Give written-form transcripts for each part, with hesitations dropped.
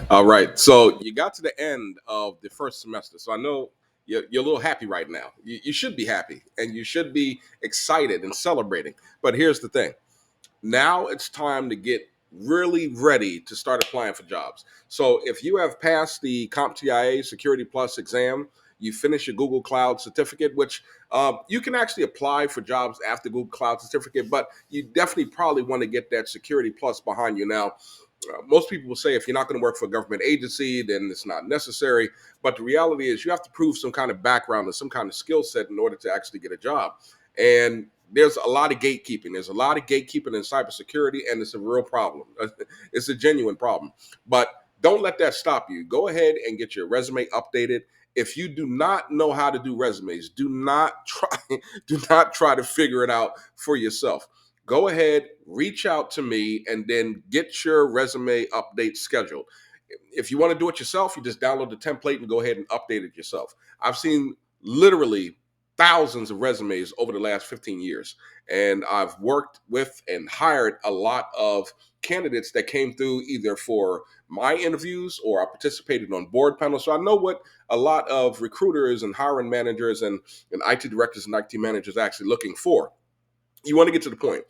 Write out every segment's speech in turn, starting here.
All right. So you got to the end of the first semester. So I know you're a little happy right now. You should be happy and you should be excited and celebrating. But here's the thing, now it's time to get really ready to start applying for jobs. So if you have passed the CompTIA Security Plus exam, you finish your Google Cloud certificate, which you can actually apply for jobs after Google Cloud certificate, but you definitely probably want to get that Security Plus behind you now. Most people will say if you're not going to work for a government agency, then it's not necessary. But the reality is you have to prove some kind of background and some kind of skill set in order to actually get a job. And there's a lot of gatekeeping. There's a lot of gatekeeping in cybersecurity, and it's a real problem. It's a genuine problem. But don't let that stop you. Go ahead and get your resume updated. If you do not know how to do resumes, do not try do not try to figure it out for yourself. Go ahead, reach out to me, and then get your resume update scheduled. If you want to do it yourself, you just download the template and go ahead and update it yourself. I've seen literally thousands of resumes over the last 15 years. And I've worked with and hired a lot of candidates that came through either for my interviews or I participated on board panels. So I know what a lot of recruiters and hiring managers and IT directors and IT managers are actually looking for. You want to get to the point.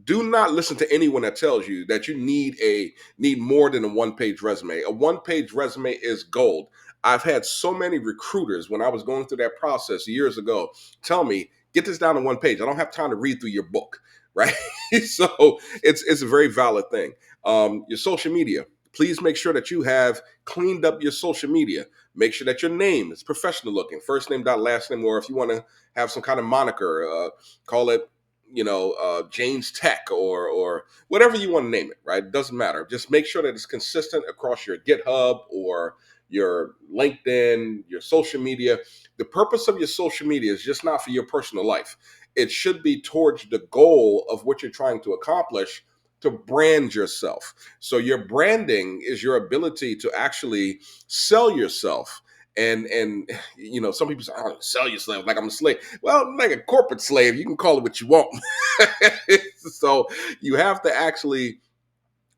Do not listen to anyone that tells you that you need more than a one-page resume. A one-page resume is gold. I've had so many recruiters when I was going through that process years ago tell me, get this down to one page. I don't have time to read through your book, right? So it's a very valid thing. Your social media. Please make sure that you have cleaned up your social media. Make sure that your name is professional looking, first name dot last name, or if you want to have some kind of moniker, call it James Tech or whatever you want to name it, right? It doesn't matter. Just make sure that it's consistent across your GitHub or your LinkedIn, your social media. The purpose of your social media is just not for your personal life. It should be towards the goal of what you're trying to accomplish, to brand yourself. So your branding is your ability to actually sell yourself. And some people say, "Oh, sell yourself like I'm a slave." Well, like a corporate slave, you can call it what you want. So you have to actually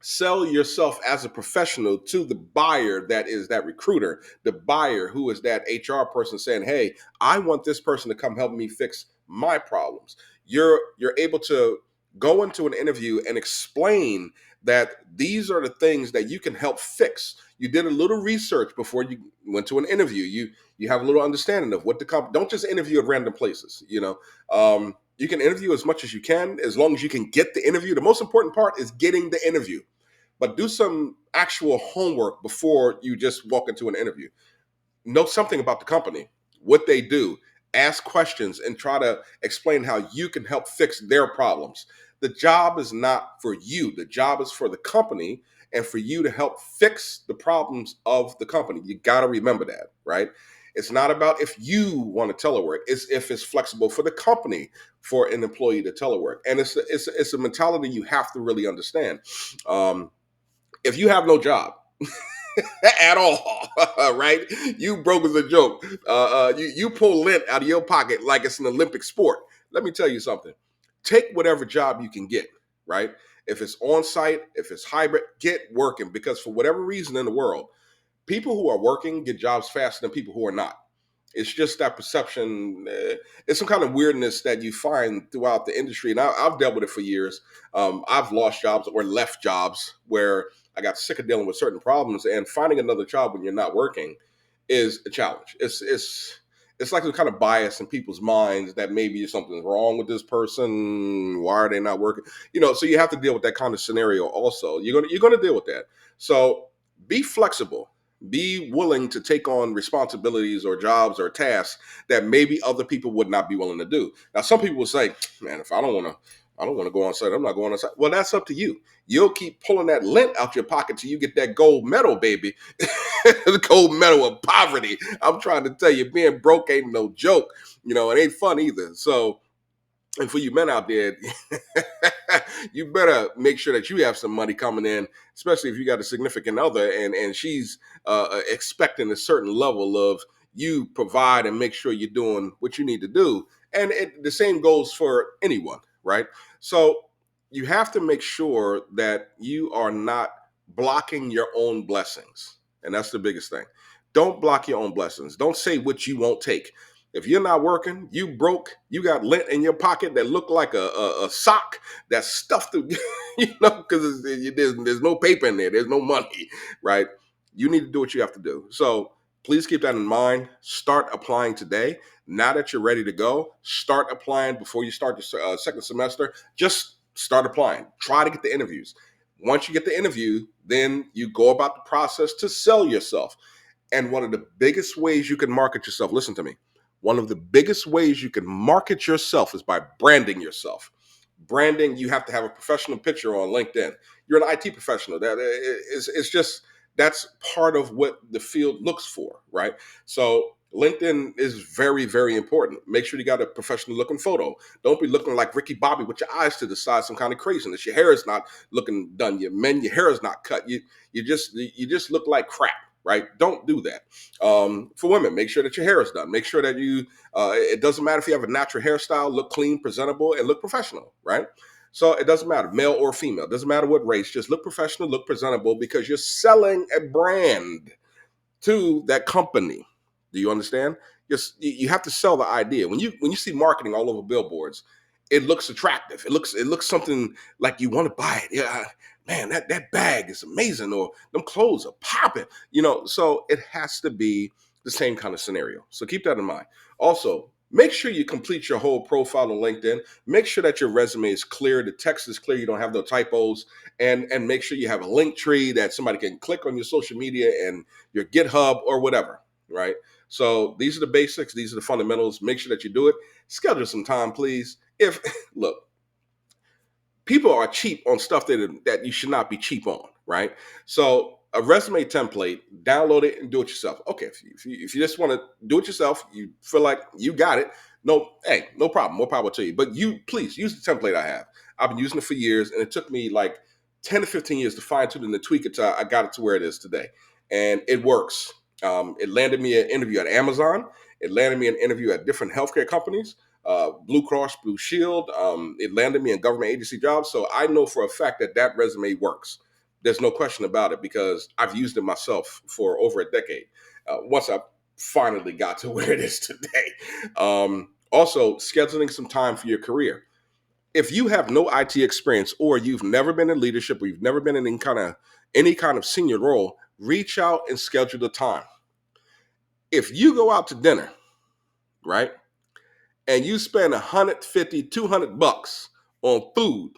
sell yourself as a professional to the buyer, that is that recruiter, the buyer who is that HR person saying, "Hey, I want this person to come help me fix my problems." You're able to go into an interview and explain that these are the things that you can help fix. You did a little research before you went to an interview. You have a little understanding of what the don't just interview at random places. You can interview as much as you can, as long as you can get the interview. The most important part is getting the interview, but do some actual homework before you just walk into an interview. Know something about the company, what they do, ask questions, and try to explain how you can help fix their problems. The job is not for you, the job is for the company and for you to help fix the problems of the company. You got to remember that, right? It's not about if you want to telework, it's if it's flexible for the company for an employee to telework. And it's a mentality you have to really understand. If you have no job at all, right? You broke as a joke. You pull lint out of your pocket like it's an Olympic sport. Let me tell you something. Take whatever job you can get, right? If it's on site, if it's hybrid, get working, because for whatever reason in the world, people who are working get jobs faster than people who are not. It's just that perception. It's some kind of weirdness that you find throughout the industry, and I've dealt with it for years. I've lost jobs or left jobs where I got sick of dealing with certain problems, and finding another job when you're not working is a challenge. It's like a kind of bias in people's minds that maybe something's wrong with this person. Why are they not working? So you have to deal with that kind of scenario. Also, you're gonna deal with that. So be flexible, be willing to take on responsibilities or jobs or tasks that maybe other people would not be willing to do. Now, some people will say, "Man, if I don't want to go on site, I'm not going on site." Well, that's up to you. You'll keep pulling that lint out your pocket till you get that gold medal, baby. The gold medal of poverty. I'm trying to tell you, being broke ain't no joke. It ain't fun either. So, and for you men out there, you better make sure that you have some money coming in, especially if you got a significant other and she's expecting a certain level of you provide and make sure you're doing what you need to do. And the same goes for anyone, right? So you have to make sure that you are not blocking your own blessings. And that's the biggest thing. Don't block your own blessings. Don't say what you won't take. If you're not working, you broke, you got lint in your pocket that look like a sock that's stuffed, because there's no paper in there, there's no money, right? You need to do what you have to do. So please keep that in mind. Start applying today. Now that you're ready to go, start applying before you start the second semester. Just start applying. Try to get the interviews. Once you get the interview, then you go about the process to sell yourself. And one of the biggest ways you can market yourself, listen to me, one of the biggest ways you can market yourself is by branding yourself. Branding, you have to have a professional picture on LinkedIn. You're an IT professional. It's just, that's part of what the field looks for, right? So LinkedIn is very, very important. Make sure you got a professional looking photo. Don't be looking like Ricky Bobby with your eyes to the side, some kind of craziness. Your hair is not looking done. Your hair is not cut. You just look like crap, right? Don't do that. For women, make sure that your hair is done. Make sure that it doesn't matter if you have a natural hairstyle, look clean, presentable, and look professional, right? So it doesn't matter, male or female. It doesn't matter what race. Just look professional, look presentable, because you're selling a brand to that company. Do you understand? Just you have to sell the idea. When you see marketing all over billboards, it looks attractive. It looks something like you want to buy it. Yeah, man, that bag is amazing, or them clothes are popping. So it has to be the same kind of scenario. So keep that in mind. Also, make sure you complete your whole profile on LinkedIn. Make sure that your resume is clear, the text is clear, you don't have no typos, and make sure you have a link tree that somebody can click on your social media and your GitHub or whatever, right? So these are the basics. These are the fundamentals. Make sure that you do it. Schedule some time, please. If look, people are cheap on stuff that you should not be cheap on, right? So a resume template, download it and do it yourself. Okay, if you just want to do it yourself, you feel like you got it. No, hey, no problem, more power to you. But you please use the template I have. I've been using it for years, and it took me like 10 to 15 years to fine tune it and tweak it till I got it to where it is today, and it works. It landed me an interview at Amazon. It landed me an interview at different healthcare companies, Blue Cross Blue Shield. It landed me in government agency jobs. So I know for a fact that resume works. There's no question about it, because I've used it myself for over a decade. Once I finally got to where it is today. Also, scheduling some time for your career. If you have no IT experience, or you've never been in leadership, or you've never been in any kind of senior role, reach out and schedule the time. If you go out to dinner, right, and you spend 150, 200 bucks on food,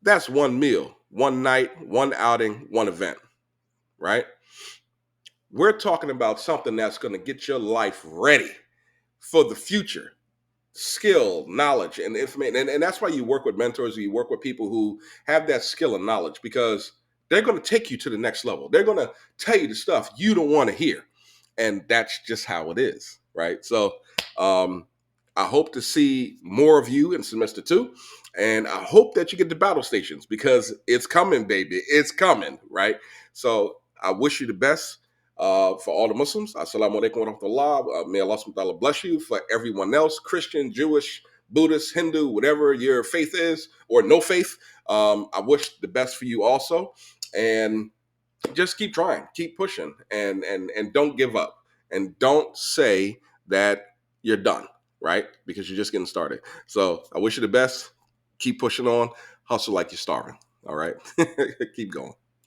that's one meal, one night, one outing, one event, right? We're talking about something that's going to get your life ready for the future. Skill, knowledge, and information. And that's why you work with mentors, or you work with people who have that skill and knowledge, because they're going to take you to the next level. They're going to tell you the stuff you don't want to hear. And that's just how it is, right? So I hope to see more of you in semester two. And I hope that you get to battle stations, because it's coming, baby. It's coming, right? So I wish you the best. For all the Muslims, assalamu alaikum wa rahmatullah. May Allah subhanahu wa ta'ala bless you. For everyone else, Christian, Jewish, Buddhist, Hindu, whatever your faith is, or no faith, I wish the best for you also. And just keep trying, keep pushing, and don't give up. And don't say that you're done, right? Because you're just getting started. So I wish you the best. Keep pushing on. Hustle like you're starving. All right. Keep going.